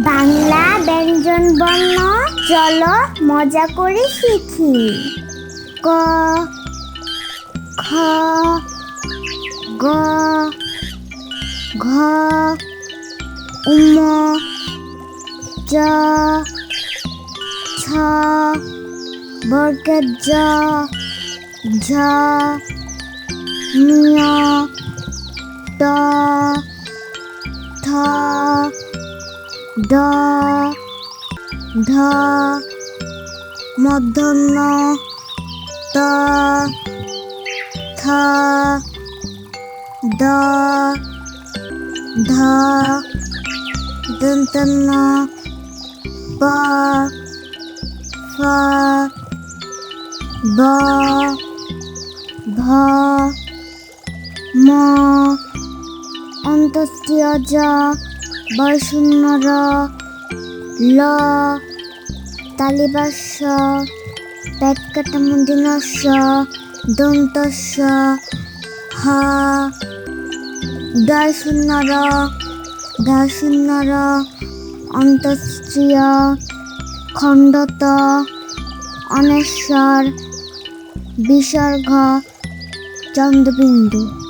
বাংলা ব্যঞ্জন বর্ণ চলো মজা করে শিখি। ক, খ, গ, ঘ, উম, চ, ছ, বর্গের জ, ঝ, ঞ, ট, ঠ, ড, ঢ, মূর্ধন্য ত, থ, দ, ধ, দন্তন্য প, ফ, ব, ভ, ম, অন্তস্থীয় জ, বর্শূন্য র, ল, তালিবাস্য, পেটকাটা মূর্ধন্যস্য, দন্তস্য, হ, দশূন্য র, ধশূন্য র, অন্তস্ত্রীয়, খণ্ডত, অনেশ্বর, বিসর্গ, চন্দ্রবিন্দু।